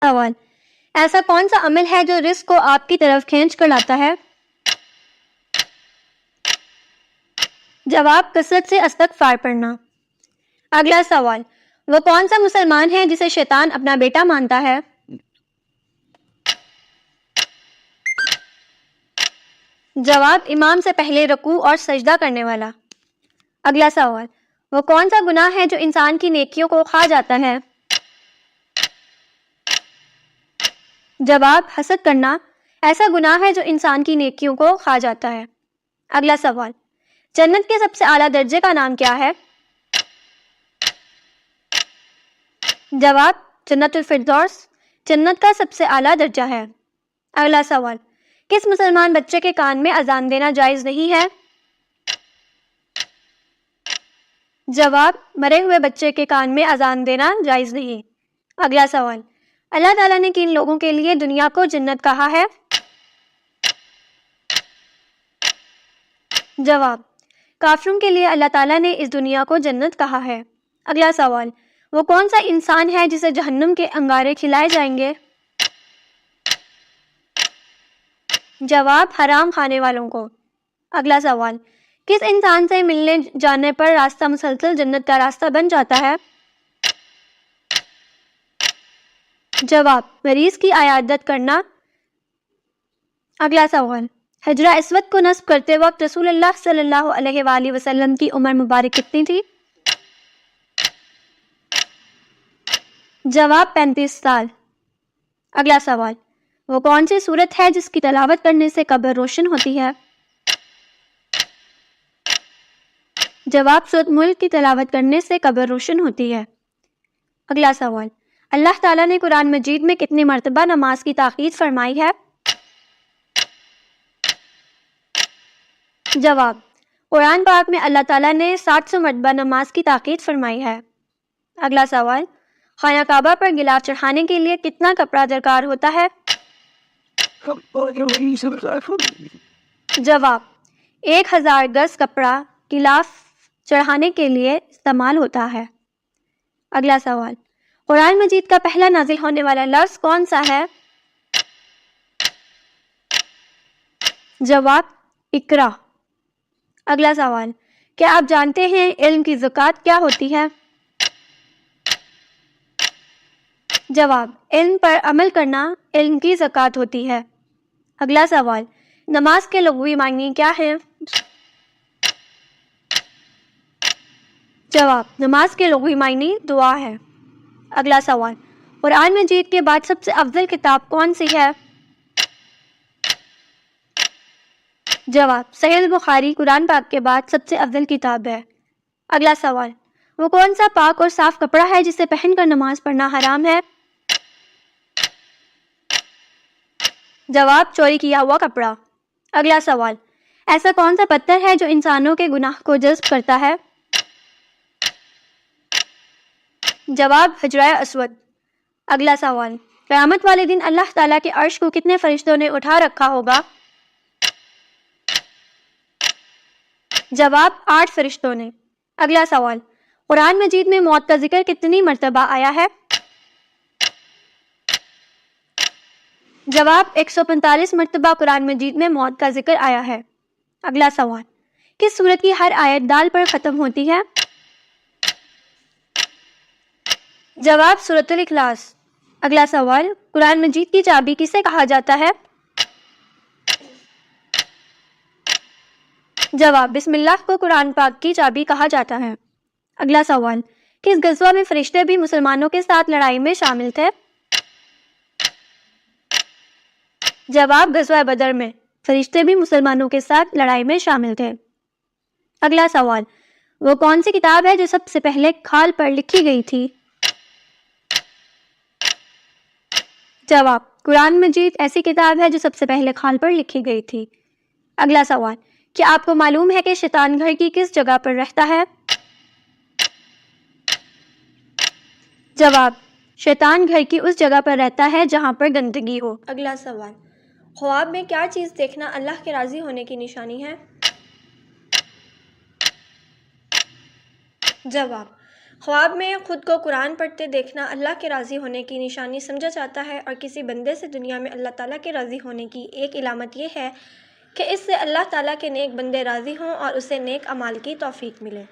سوال: ایسا کون سا عمل ہے جو رزق کو آپ کی طرف کھینچ کر لاتا ہے؟ جواب: کثرت سے استغفار پڑھنا۔ اگلا سوال: وہ کون سا مسلمان ہے جسے شیطان اپنا بیٹا مانتا ہے؟ جواب: امام سے پہلے رکوع اور سجدہ کرنے والا۔ اگلا سوال: وہ کون سا گناہ ہے جو انسان کی نیکیوں کو کھا جاتا ہے؟ جواب: حسد کرنا ایسا گناہ ہے جو انسان کی نیکیوں کو کھا جاتا ہے۔ اگلا سوال: جنت کے سب سے اعلیٰ درجے کا نام کیا ہے؟ جواب: جنت الفردوس جنت کا سب سے اعلیٰ درجہ ہے۔ اگلا سوال: کس مسلمان بچے کے کان میں اذان دینا جائز نہیں ہے؟ جواب: مرے ہوئے بچے کے کان میں اذان دینا جائز نہیں۔ اگلا سوال: اللہ تعالیٰ نے کن لوگوں کے لیے دنیا کو جنت کہا ہے؟ جواب: کافروں کے لیے اللہ تعالیٰ نے اس دنیا کو جنت کہا ہے۔ اگلا سوال: وہ کون سا انسان ہے جسے جہنم کے انگارے کھلائے جائیں گے؟ جواب: حرام کھانے والوں کو۔ اگلا سوال: کس انسان سے ملنے جانے پر راستہ مسلسل جنت کا راستہ بن جاتا ہے؟ جواب: مریض کی عیادت کرنا۔ اگلا سوال: حجر اسود کو نصب کرتے وقت رسول اللہ صلی اللہ علیہ وآلہ وسلم کی عمر مبارک کتنی تھی؟ جواب: 35 سال۔ اگلا سوال: وہ کون سی سورت ہے جس کی تلاوت کرنے سے قبر روشن ہوتی ہے؟ جواب: سورۃ ملک کی تلاوت کرنے سے قبر روشن ہوتی ہے۔ اگلا سوال: اللہ تعالیٰ نے قرآن مجید میں کتنی مرتبہ نماز کی تاکید فرمائی ہے؟ جواب: قرآن پاک میں اللہ تعالیٰ نے 700 مرتبہ نماز کی تاکید فرمائی ہے۔ اگلا سوال: خانہ کعبہ پر غلاف چڑھانے کے لیے کتنا کپڑا درکار ہوتا ہے؟ جواب: 1000 گز کپڑا غلاف چڑھانے کے لیے استعمال ہوتا ہے۔ اگلا سوال: قرآن مجید کا پہلا نازل ہونے والا لفظ کون سا ہے؟ جواب: اقرا۔ اگلا سوال: کیا آپ جانتے ہیں علم کی زکوٰۃ کیا ہوتی ہے؟ جواب: علم پر عمل کرنا علم کی زکوٰۃ ہوتی ہے۔ اگلا سوال: نماز کے لغوی معنی کیا ہیں؟ جواب: نماز کے لغوی معنی دعا ہے۔ اگلا سوال: قرآن مجید کے بعد سب سے افضل کتاب کون سی ہے؟ جواب: صحیح البخاری قرآن پاک کے بعد سب سے افضل کتاب ہے۔ اگلا سوال: وہ کون سا پاک اور صاف کپڑا ہے جسے پہن کر نماز پڑھنا حرام ہے؟ جواب: چوری کیا ہوا کپڑا۔ اگلا سوال: ایسا کون سا پتھر ہے جو انسانوں کے گناہ کو جذب کرتا ہے؟ جواب: حجر اسود۔ اگلا سوال: قیامت والے دن اللہ تعالیٰ کے عرش کو کتنے فرشتوں نے اٹھا رکھا ہوگا؟ جواب: 8 فرشتوں نے۔ اگلا سوال: قرآن مجید میں موت کا ذکر کتنی مرتبہ آیا ہے؟ جواب: 145 مرتبہ قرآن مجید میں موت کا ذکر آیا ہے۔ اگلا سوال: کس سورت کی ہر آیت دال پر ختم ہوتی ہے؟ جواب: سورۃ الاخلاص۔ اگلا سوال: قرآن مجید کی چابی کسے کہا جاتا ہے؟ جواب: بسم اللہ کو قرآن پاک کی چابی کہا جاتا ہے۔ اگلا سوال: کس غزوہ میں فرشتے بھی مسلمانوں کے ساتھ لڑائی میں شامل تھے؟ جواب: غزوہ بدر میں فرشتے بھی مسلمانوں کے ساتھ لڑائی میں شامل تھے۔ اگلا سوال: وہ کون سی کتاب ہے جو سب سے پہلے کھال پر لکھی گئی تھی؟ جواب: قرآن مجید ایسی کتاب ہے جو سب سے پہلے کھال پر لکھی گئی تھی۔ اگلا سوال: کیا آپ کو معلوم ہے کہ شیطان گھر کی کس جگہ پر رہتا ہے؟ جواب: شیطان گھر کی اس جگہ پر رہتا ہے جہاں پر گندگی ہو۔ اگلا سوال: خواب میں کیا چیز دیکھنا اللہ کے راضی ہونے کی نشانی ہے؟ جواب: خواب میں خود کو قرآن پڑھتے دیکھنا اللہ کے راضی ہونے کی نشانی سمجھا جاتا ہے، اور کسی بندے سے دنیا میں اللہ تعالیٰ کے راضی ہونے کی ایک علامت یہ ہے کہ اس سے اللہ تعالیٰ کے نیک بندے راضی ہوں اور اسے نیک اعمال کی توفیق ملے۔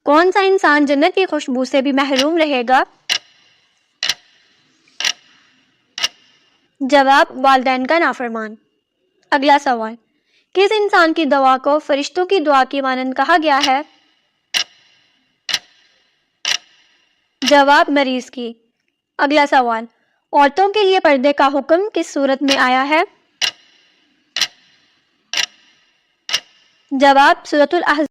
کون سا انسان جنت کی خوشبو سے بھی محروم رہے گا؟ جواب: والدین کا نافرمان۔ اگلا سوال: کس انسان کی دعا کو فرشتوں کی دعا کی مانند کہا گیا ہے؟ جواب: مریض کی۔ اگلا سوال: عورتوں کے لیے پردے کا حکم کس صورت میں آیا ہے؟ جواب: سورۃ الاحزاب